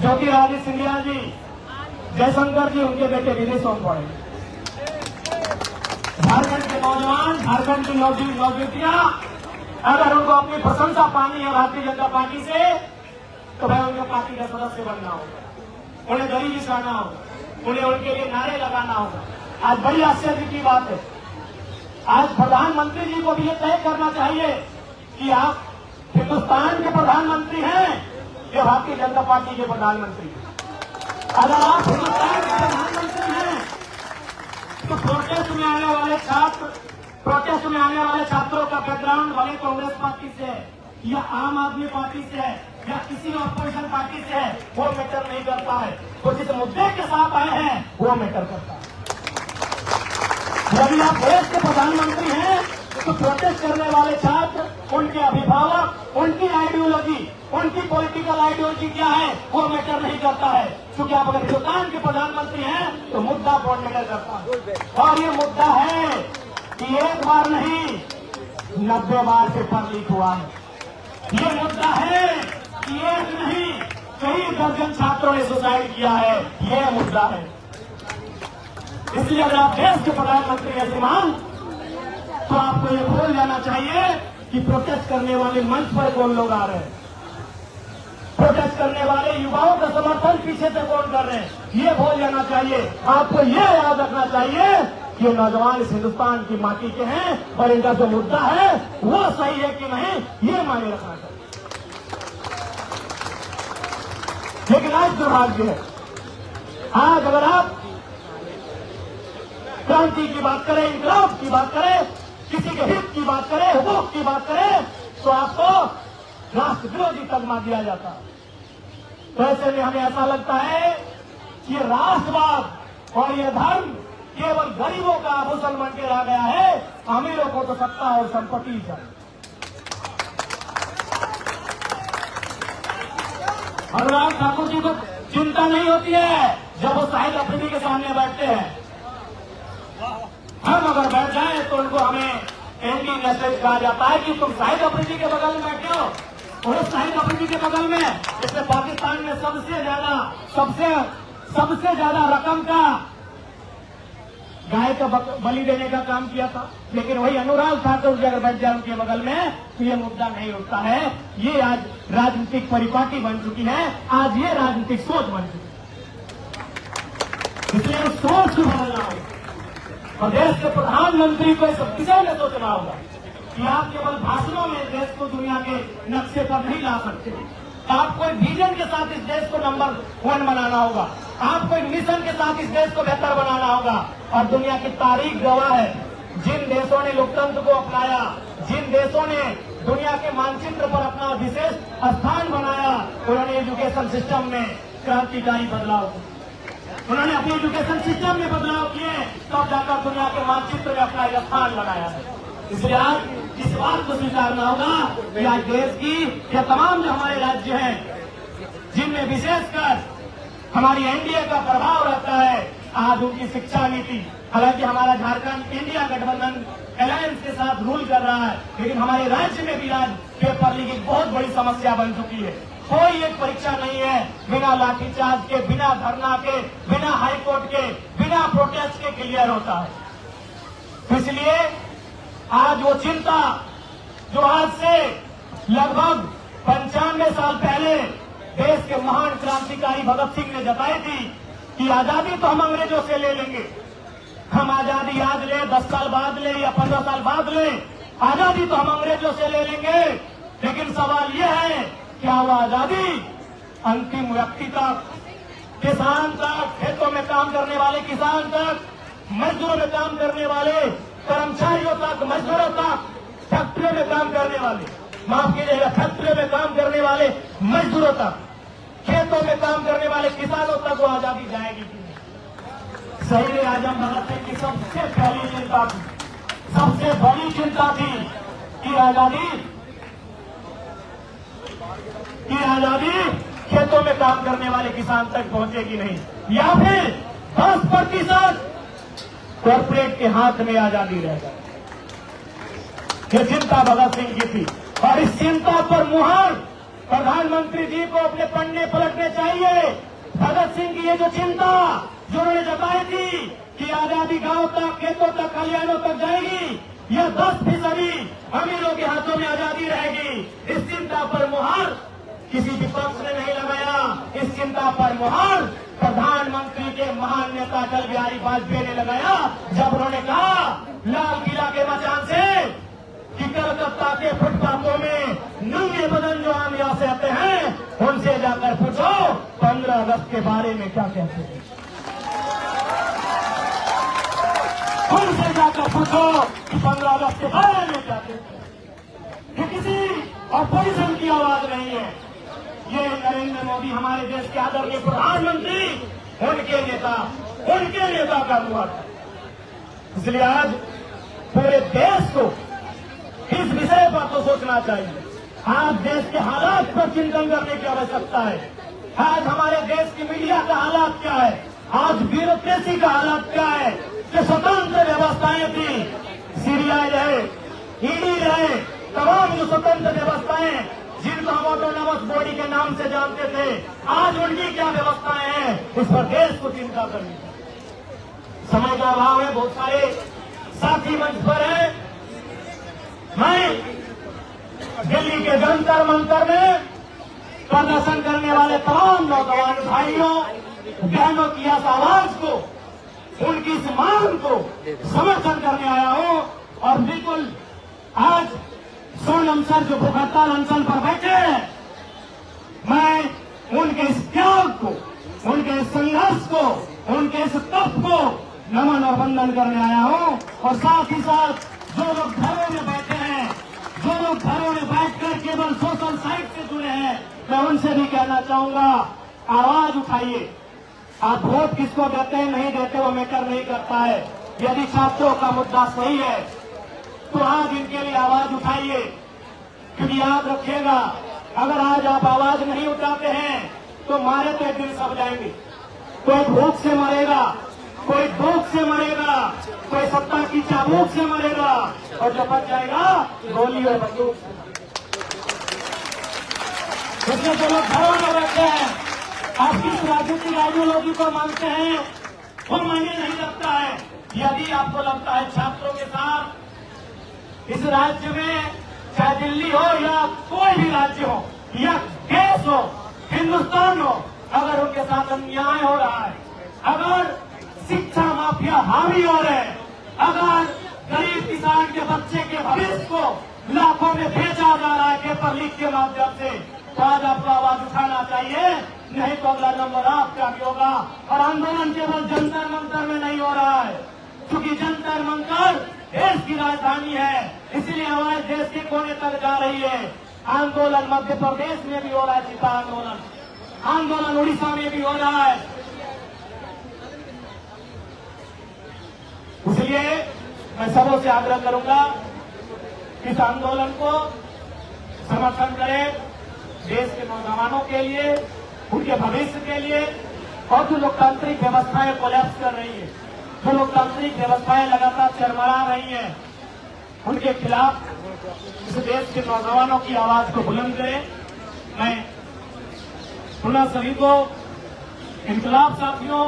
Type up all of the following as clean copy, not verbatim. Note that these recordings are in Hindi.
ज्योतिरादित्य सिंधिया जी, जयशंकर जी, उनके बेटे विदेशों में पढ़े। झारखंड के नौजवान, झारखंड की नौजुवतियां, अगर उनको अपनी प्रशंसा पानी है भारतीय जनता पार्टी से, तो भाई उनके पार्टी का सदस्य बनना होगा, उन्हें गरीबी हटाना होगा, उन्हें उनके लिए नारे लगाना होगा। आज बड़ी आश्चर्य की बात है, आज प्रधानमंत्री जी को भी ये तय करना चाहिए कि आप हिंदुस्तान के प्रधानमंत्री हैं या भारतीय जनता पार्टी के प्रधानमंत्री। अगर आप हिंदुस्तान के प्रधानमंत्री हैं तो प्रोटेस्ट में आने वाले छात्रों का बैकग्राउंड भले कांग्रेस पार्टी से है या आम आदमी पार्टी से है या किसी अपोजिशन पार्टी से है, वो मैटर नहीं करता है। तो जिस मुद्दे के साथ आए हैं वो मैटर करता है। यदि आप देश के प्रधानमंत्री हैं तो प्रोटेस्ट करने वाले छात्र, उनके अभिभावक, उनकी आइडियोलॉजी, उनकी पॉलिटिकल आइडियोलॉजी क्या है वो मैटर नहीं करता है। क्योंकि आप अगर हिंदुस्तान के प्रधानमंत्री हैं तो मुद्दा कौन मैटर करता है। और ये मुद्दा है कि एक बार नहीं 90 बार पेपर लीक हुआ है। ये मुद्दा है कि एक नहीं कई दर्जन छात्रों ने सुसाइड किया है। ये मुद्दा है। इसलिए अगर आप देश के प्रधानमंत्री हैं श्रीमान, तो आपको ये भूल जाना चाहिए कि प्रोटेस्ट करने वाले मंच पर कौन लोग आ रहे हैं, प्रोटेस्ट करने वाले युवाओं का समर्थन पीछे से कौन कर रहे हैं, ये भूल जाना चाहिए। आपको ये याद रखना चाहिए कि ये नौजवान इस हिंदुस्तान की माटी के हैं और इनका जो मुद्दा है वो सही है कि नहीं, ये मायने रखना चाहिए। लेकिन आज दुर्भाग्य है, आज अगर आप क्रांति की बात करें, इंकलाब की बात करें, किसी के हित की बात करें, हुकूक की बात करें, तो आपको राष्ट्र विरोधी तगमा दिया जाता है। तो ऐसे में हमें ऐसा लगता है कि राष्ट्रवाद और ये धर्म केवल गरीबों का आभूषण बन के रह गया है, अमीरों को तो सत्ता और संपत्ति चाहिए। अनुराग ठाकुर जी को चिंता नहीं होती है जब वो शाहिद अफरीदी के सामने बैठते हैं। हम अगर बैठ जाए तो उनको हमें एंटी नेशनल कहा जाता है कि तुम शाहिद अफरीदी के बगल में बैठे हो, और शाहिद अफरीदी के बगल में इसने पाकिस्तान में सबसे ज्यादा रकम का गाय का बलि देने का काम किया था। लेकिन वही अनुराग ठाकुर जी अगर बैठ जाए उनके बगल में तो ये मुद्दा नहीं उठता है। ये आज राजनीतिक परिपाटी बन चुकी है, आज ये राजनीतिक सोच बन चुकी है। इसलिए उस सोच को बदलना होगा और देश के प्रधानमंत्री को इस विषय में सोचना होगा कि आप केवल भाषणों में देश को दुनिया के नक्शे पर नहीं ला सकते। आपको एक विजन के साथ इस देश को नंबर 1 बनाना होगा। आपको एक मिशन के साथ इस देश को बेहतर बनाना होगा। और दुनिया की तारीख गवाह है, जिन देशों ने लोकतंत्र को अपनाया, जिन देशों ने दुनिया के मानचित्र पर अपना विशेष स्थान बनाया, उन्होंने एजुकेशन सिस्टम में क्रांतिकारी बदलाव किया। उन्होंने अपने एजुकेशन सिस्टम में बदलाव किए, तब जाकर दुनिया के मानचित्र में अपना स्थान बनाया है। इसलिए आज इस बात को स्वीकारना होगा कि आज देश की या तमाम जो हमारे राज्य हैं जिनमें विशेषकर हमारी एनडीए का प्रभाव रहता है, आज उनकी शिक्षा नीति, हालांकि हमारा झारखंड इंडिया गठबंधन अलायंस के साथ रूल कर रहा है, लेकिन हमारे राज्य में भी आज पेपर लीक एक बहुत बड़ी समस्या बन चुकी है। कोई एक परीक्षा नहीं है बिना लाठीचार्ज के, बिना धरना के, बिना हाईकोर्ट के, बिना प्रोटेस्ट के क्लियर होता है। इसलिए आज वो चिंता जो आज से लगभग 95 साल पहले देश के महान क्रांतिकारी भगत सिंह ने जताई थी कि आजादी तो हम अंग्रेजों से ले लेंगे, हम आजादी आज ले, 10 साल बाद ले या 15 साल बाद ले, आजादी तो हम अंग्रेजों से ले लेंगे। लेकिन सवाल यह है, क्या वो आजादी अंतिम व्यक्ति तक, किसान तक, खेतों में काम करने वाले किसान तक, मजदूरों में काम करने वाले कर्मचारियों तक, मजदूरों तक, फैक्ट्रियों में काम करने वाले, माफ कीजिएगा, फैक्ट्रियों में काम करने वाले मजदूरों तक, खेतों में काम करने वाले किसानों तक वो आजादी जाएगी कि नहीं? शहीद आजम भगत सिंह की सबसे पहली चिंता थी, सबसे बड़ी चिंता थी कि आजादी खेतों में काम करने वाले किसान तक पहुंचेगी नहीं, या फिर 10% कॉर्पोरेट के हाथ में आजादी रह जाए। ये चिंता भगत सिंह की थी और इस चिंता पर मुहर प्रधानमंत्री जी को अपने पन्ने पलटने चाहिए भगत सिंह की ये जो चिंता जो उन्होंने जताई थी कि आजादी गांव तक, खेतों तक, कल्याणों तक जाएगी, यह 10% अमीरों के हाथों में आजादी रहेगी, इस चिंता पर मुहर किसी विपक्ष ने नहीं लगाया। इस चिंता पर मुहर प्रधानमंत्री के महान नेता अटल बिहारी वाजपेयी ने लगाया, जब उन्होंने कहा लाल किला के मचान से कि कलकत्ता के फुटपाथों में नंगे बदन जो आम यहाँ से आते हैं उनसे जाकर पूछो 15 अगस्त के बारे में क्या कहते हैं। उनसे जाकर पूछो कि 15 अगस्त के बारे में क्या कहते हैं। ये किसी अपोजिशन की आवाज नहीं है, ये नरेंद्र मोदी हमारे देश के आदरणीय प्रधानमंत्री उनके नेता का हुआ था। इसलिए आज पूरे देश को इस विषय पर तो सोचना चाहिए। आज देश के हालात पर चिंतन करने की आवश्यकता है। आज हमारे देश की मीडिया का हालात क्या है, आज ब्यूरोक्रेसी का हालात क्या है। जो स्वतंत्र व्यवस्थाएं थी, सीबीआई रहे, ईडी रहे, तमाम जो स्वतंत्र व्यवस्थाएं जिनको हम ऑटोनॉमस बॉडी के नाम से जानते थे, आज उनकी क्या व्यवस्थाएं हैं, इस पर देश को चिंता करनी चाहिए। समय का अभाव है, बहुत सारे साथी मंच पर है। मैं दिल्ली के जंतर मंतर में प्रदर्शन करने वाले तमाम नौजवान भाइयों बहनों की इस आवाज को, उनकी इस मांग को समर्थन करने आया हूं। और बिल्कुल आज सोनम सर जो भूख हड़ताल अनशन पर बैठे हैं, मैं उनके इस त्याग को, उनके इस संघर्ष को, उनके इस तप को नमन और वंदन करने आया हूं। और साथ ही साथ जो लोग घरों में बैठे हैं, जो लोग घरों में बैठकर केवल सोशल साइट से जुड़े हैं, मैं उनसे भी कहना चाहूंगा, आवाज उठाइए। आप वोट किसको देते हैं नहीं देते वो मैटर नहीं करता है। यदि छात्रों का मुद्दा सही है तो आज इनके लिए आवाज उठाइए, क्योंकि याद रखिएगा, अगर आज आप आवाज नहीं उठाते हैं तो मारे तो एक दिन सब जाएंगे। कोई भूख से मरेगा, कोई दुख से मरेगा, कोई सत्ता की चाबूक से मरेगा, और जो बच जाएगा गोली और बंदूक से। इसलिए जो लोग घरों में बैठे हैं, आप किस राजनीतिक आइडियोलॉजी को मानते हैं वो मायने नहीं रखता है। यदि आपको लगता है छात्रों के साथ इस राज्य में, चाहे दिल्ली हो या कोई भी राज्य हो या देश हो, हिंदुस्तान हो, अगर उनके साथ अन्याय हो रहा है, अगर शिक्षा माफिया हावी हो रहे हैं, अगर गरीब किसान के बच्चे के भविष्य को लाखों में बेचा जा रहा है पेपर लीक के माध्यम से, तो आज आपको आवाज उठाना चाहिए। नहीं तो अगला नंबर आपका भी होगा। और आंदोलन केवल जंतर मंतर में नहीं हो रहा है, क्योंकि जंतर मंतर देश की राजधानी है, इसलिए आवाज देश के कोने तक जा रही है। आंदोलन मध्य प्रदेश में भी हो रहा है, सीता आंदोलन उड़ीसा में भी हो रहा है। इसलिए मैं सबों से आग्रह करूंगा कि इस आंदोलन को समर्थन करें, देश के नौजवानों के लिए, उनके भविष्य के लिए। और जो लोकतांत्रिक व्यवस्थाएं कोलैप्स कर रही है, जो लोकतांत्रिक व्यवस्थाएं लगातार चरमरा रही हैं, उनके खिलाफ इस देश के नौजवानों की आवाज को बुलंद करें। मैं पुनः सभी को, इनकलाब साथियों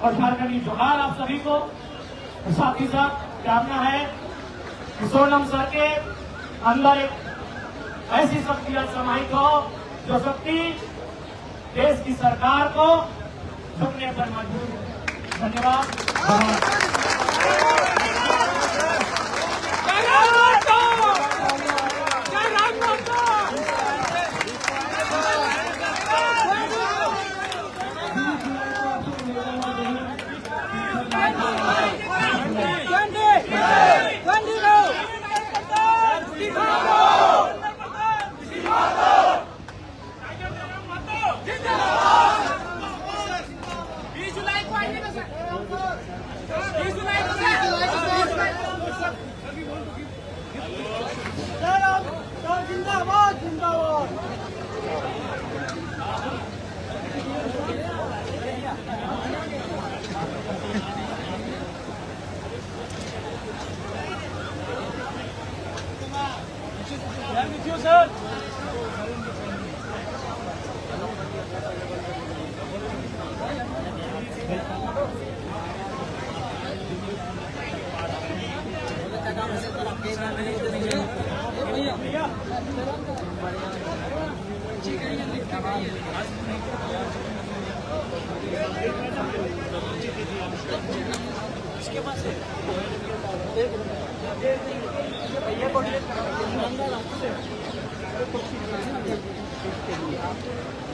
और झारखंडी जोहार आप सभी को, साथ ही साथ जानना है कि सोनम सर के अंदर एक ऐसी शक्ति समाहित हो जो शक्ति देश की सरकार को झुकने पर मजबूर है। धन्यवाद। He's like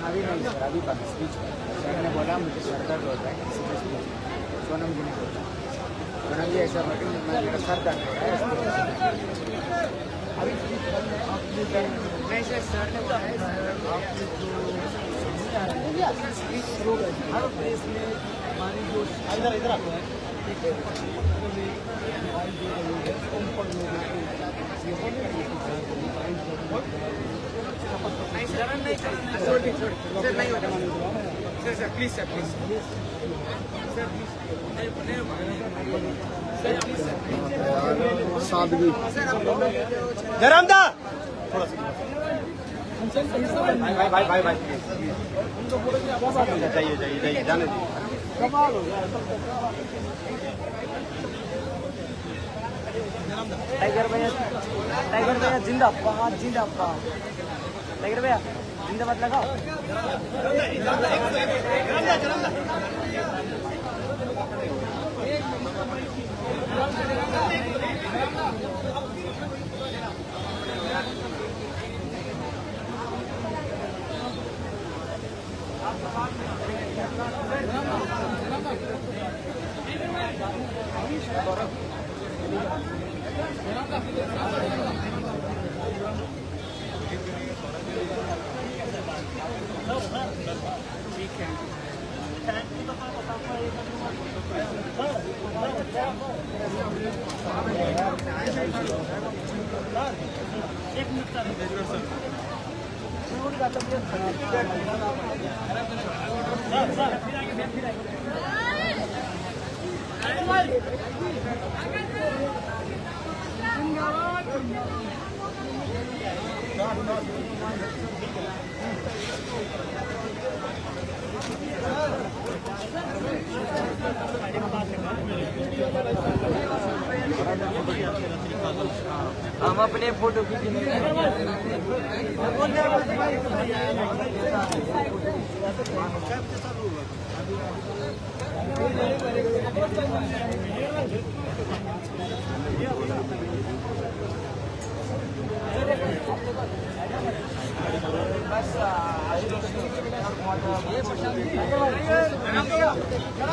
अभी नहीं सर, अभी बात स्पीच सर ने बोला मुझे सर दर्द होता है किसी का स्पीच सोनम जी ने बोला सोनम जी ऐसा बोल मेरा सर दर्द हो रहा है अभी नहीं सर, सर ने बोला स्पीच शुरू कर दी हर प्लेस में हमारी जो इधर इधर आता है सर प्लीज सर प्लीज सादगी गरम दा भाई भाई भाई जाइए जाइए जाइए जाने दीजिए कमाल हो गया टाइगर भैया जिंदाबाद जिंदाबाद टाइगर भैया जिंदाबाद लगाओ ठीक है एक मिनट हम अपने फोटो खींचने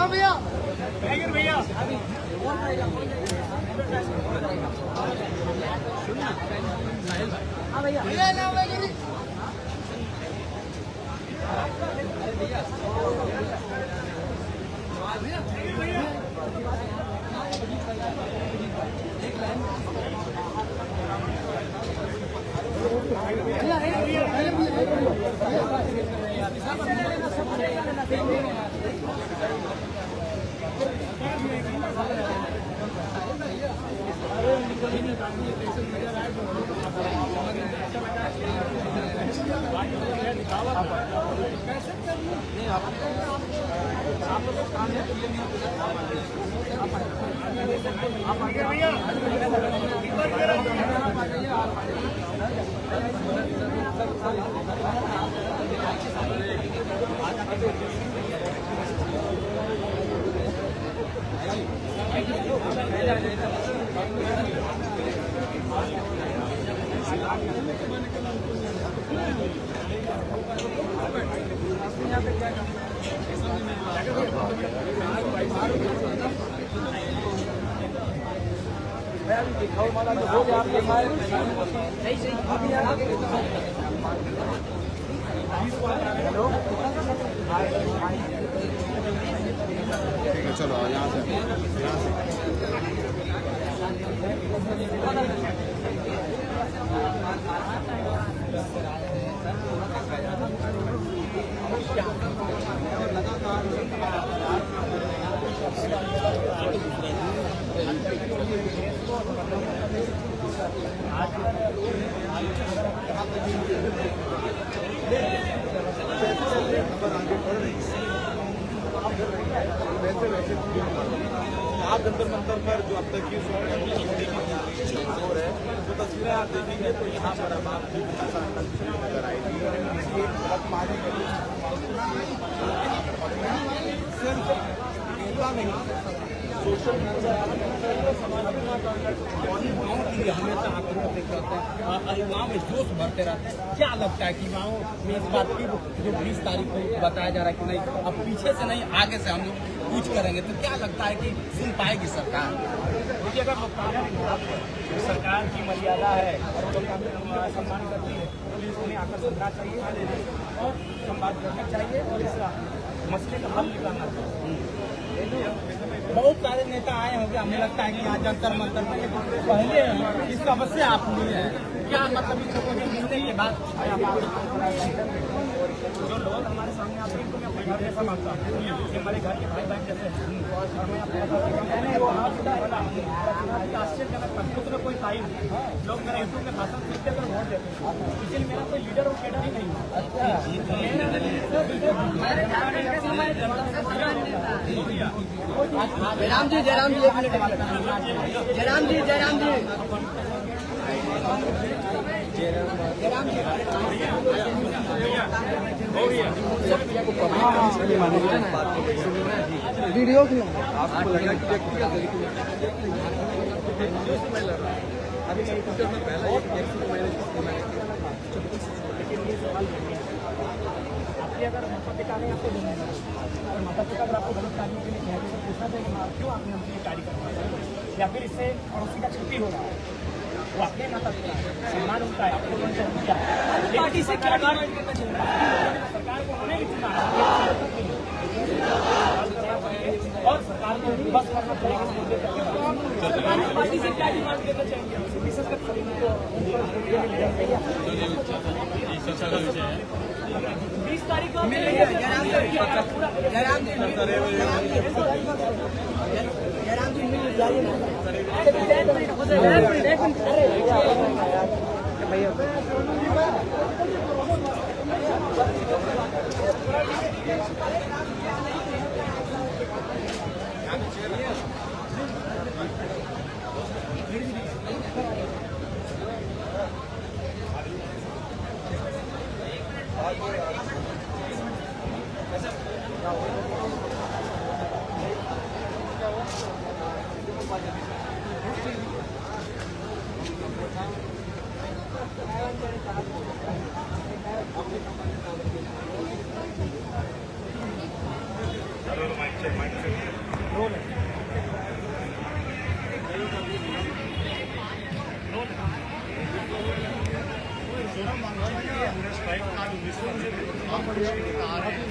भैया ठीक है चलो यहाँ से वैसे आप जंतर मंतर पर जो अब तक की शोर है वो तस्वीरें आप देखेंगे तो यहाँ पर अब आपकी नजर आएगी। एक तरफ मारी सिर्फ नेता नहीं सोशल मीडिया युवाओं के लिए हमेशा आंकड़ों से करते हैं, युवाओं में जोश भरते रहते हैं। क्या लगता है कि युवाओं में इस बात की जो 20 तारीख को बताया जा रहा है कि नहीं अब पीछे से नहीं आगे से हम लोग कुछ करेंगे, तो क्या लगता है कि सुन पाएगी सरकार? देखिए, अगर सरकार की मर्यादा है और वो हमारा सम्मान करती है तो उन्हें आकर सुनना चाहिए और संवाद करना चाहिए और इस मसले का हल निकालना चाहिए। बहुत सारे नेता आए होंगे, हमें लगता है कि यहाँ जंतर मंतर में पहले इस समस्या आप लिए है क्या, मतलब इन लोगों के मिलने के बाद जो लोग हमारे सामने आते हैं मैं अपने घर जैसा मानता हूँ, हमारे घर के भाई बहन जैसे हैं और मैं आश्चर्यजनक कुछ न कोई टाइम लोग मेरा यूट्यूब में भाषण सुनते तो वोट देते हैं, इसलिए मेरा कोई लीडर और कैडर ही नहीं है। जयराम जी, जयराम जी, एक मिनट, जयराम जी, जयराम जी, वीडियो की आपको लगा कि व्यक्तिगत अभी ट्विटर में पहला एक व्यक्ति को मैंने आपके अगर माता पिता ने आपको जन्म दिया और माता पिता अगर आपको गलत कार्यों के लिए कहते तो पूछना चाहिए क्यों आपने हमसे ये कार्य करना है, या फिर इससे पड़ोसी का क्षति हो रहा है, वो अपने माता पिता सम्मान होता है आपको किया पार्टी से क्या डिमांड करना चाहिए, सरकार को उन्हें भी चुना और सरकार को बस करना चाहिए। पार्टी से क्या डिमांड करना चाहिए, विशेषकर 20 तारीख को जयराम जी मिल जाइए ना भैया।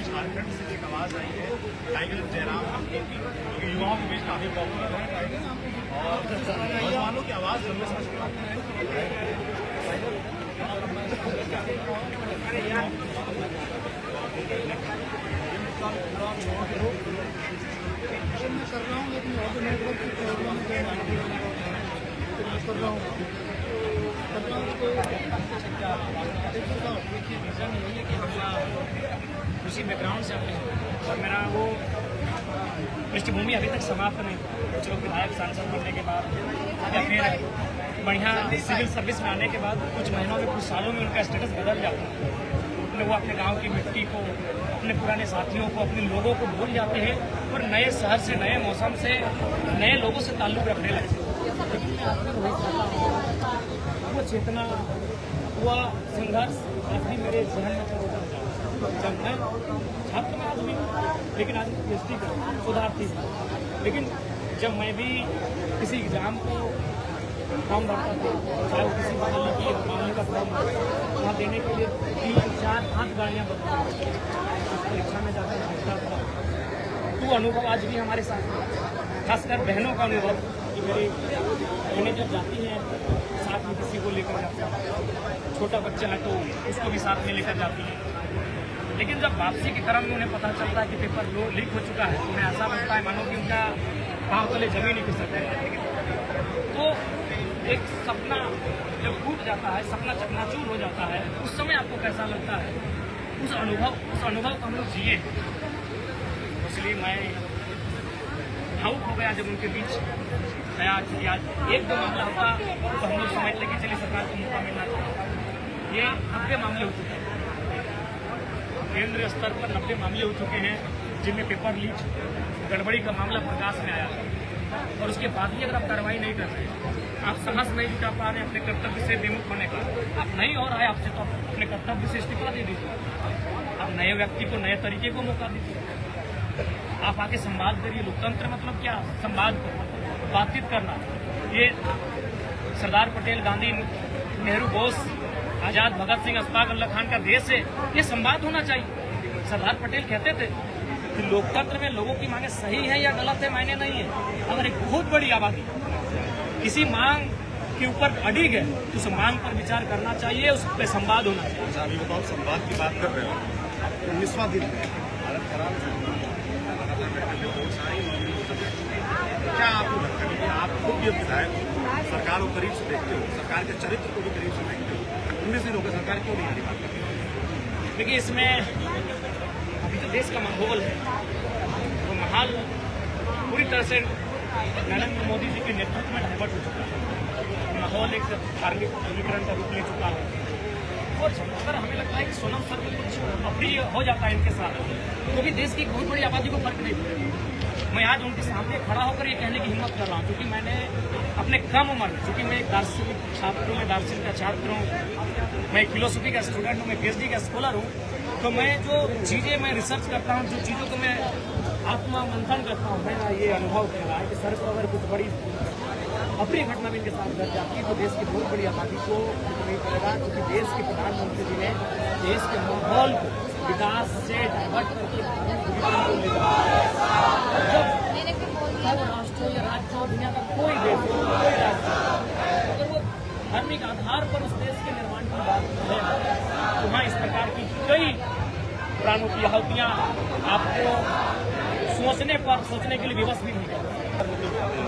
झारखंड से एक आवाज आई है टाइगर जयराम, युवाओं के बीच काफी पॉपुलर है और नौजवानों की आवाज लंबे समय से कर रहा हूँ, लेकिन नेटवर्क की प्रॉब्लम कर रहा हूँ। देखिए, रीज़न यही है कि हम कृषि बैकग्राउंड से आते हैं और मेरा वो पृष्ठभूमि अभी तक समाप्त नहीं। कुछ लोग विधायक सांसद बनने के बाद या फिर बढ़िया सिविल सर्विस में आने के बाद कुछ महीनों में कुछ सालों में उनका स्टेटस बदल जाता है। वो अपने गांव की मिट्टी को, अपने पुराने साथियों को, अपने लोगों को भूल जाते हैं और नए शहर से, नए मौसम से, नए लोगों से ताल्लुक रखने लगते हैं। वो चेतना, हुआ संघर्ष आज भी मेरे जहन में जब मैं छात्र में आदमी हूँ, लेकिन आज PhD कर शोधार्थी हूँ। लेकिन जब मैं भी किसी एग्जाम को फॉर्म भरता था, चाहे वो किसी बदलने की मामले का फॉर्म वहाँ देने के लिए 3, 4, 5 गाड़ियाँ परीक्षा में जाकर पहुँचता था। वो अनुभव आज भी हमारे साथ, खासकर बहनों का अनुभव कि मेरी बहनें जब जाती हैं साथ में किसी को लेकर जाती हैं, छोटा बच्चा है तो उसको भी साथ में लेकर जाती है। लेकिन जब वापसी के क्रम में उन्हें पता चलता है कि पेपर लीक हो चुका है तो उन्हें ऐसा लगता है मानो कि उनका पाँव तले जमीन ही खिसक है। तो एक सपना जब टूट जाता है, सपना चकनाचूर हो जाता है, उस समय आपको कैसा लगता है? उस अनुभव को हम लोग जिए। इसलिए मैं भावुक हो गया जब उनके बीच आया कि आज एक दो मामला होता तो हम लोग समझ लेके चलिए सरकार को मौका मिलना चाहिए। ये 90 मामले हो चुके हैं, केंद्रीय स्तर पर 90 मामले हो चुके हैं जिनमें पेपर लीक गड़बड़ी का मामला प्रकाश में आया और उसके बाद भी अगर आप कार्रवाई नहीं कर रहे, आप साहस नहीं जुटा पा रहे अपने कर्तव्य से विमुख होने का, आप नहीं हो रहा है आपसे तो आप अपने कर्तव्य से इस्तीफा दे दीजिए। आप नए व्यक्ति को नए तरीके को मौका दीजिए। आप आके संवाद करिए। लोकतंत्र मतलब क्या? संवाद बातचीत करना। ये सरदार पटेल, गांधी, नेहरू, बोस, आजाद, भगत सिंह, अशफाक उल्लाह खान का देश है। ये संवाद होना चाहिए। सरदार पटेल कहते थे कि लोकतंत्र में लोगों की मांगे सही है या गलत है मायने नहीं है। अगर एक बहुत बड़ी आबादी किसी मांग के ऊपर अडिग है तो उस मांग पर विचार करना चाहिए, उस पर संवाद होना चाहिए। अभी बताओ, संवाद की बात कर रहे हो, 19वां दिन है, हालत खराब है, क्या आपको लगता है कि आप खुद भी विधायक सरकार को करीब से देखते हो, सरकार के चरित्र को भी करीब से देखते हो, 19 दिन हो गए, सरकार क्यों नहीं बात करती? देखिए, इसमें अभी तो देश का माहौल है, वो माहौल पूरी तरह से नरेंद्र मोदी जी के नेतृत्व में डाइवर्ट हो चुका है। माहौल एक धार्मिक ध्रुवीकरण का रूप ले चुका है और अगर हमें लगता है कि सोनम सर को कुछ अप्रिय हो जाता है इनके साथ, क्योंकि देश की बहुत बड़ी आबादी को फर्क नहीं पड़ेगा। मैं आज उनके सामने खड़ा होकर ये कहने की हिम्मत कर रहा हूँ क्योंकि मैंने अपने कम उम्र, क्योंकि मैं एक दार्शनिक छात्र हूँ, दार्शनिक का छात्र हूँ, मैं एक फिलोसफी का स्टूडेंट हूँ, मैं PhD का स्कॉलर हूँ, तो मैं जो चीज़ें मैं रिसर्च करता हूँ, जो चीज़ों को मैं आत्मा मंथन करता हूँ, मेरा ये अनुभव कर रहा है कि सर को अगर कुछ बड़ी अप्रिय घटना भी इनके साथ घट जाती है तो देश की बहुत बड़ी आबादी को नहीं पड़ेगा, क्योंकि देश के प्रधानमंत्री जी ने देश के माहौल को विकास से डाइवर्ट करके जब राष्ट्र हो या राज्य हो, दुनिया का कोई देश हो, कोई राज्य हो, अगर वो धार्मिक आधार पर उस देश के निर्माण की बात है तो वहाँ इस प्रकार की कई प्राणों की आहुतियाँ आपको सोचने के लिए विवश भी नहीं करती।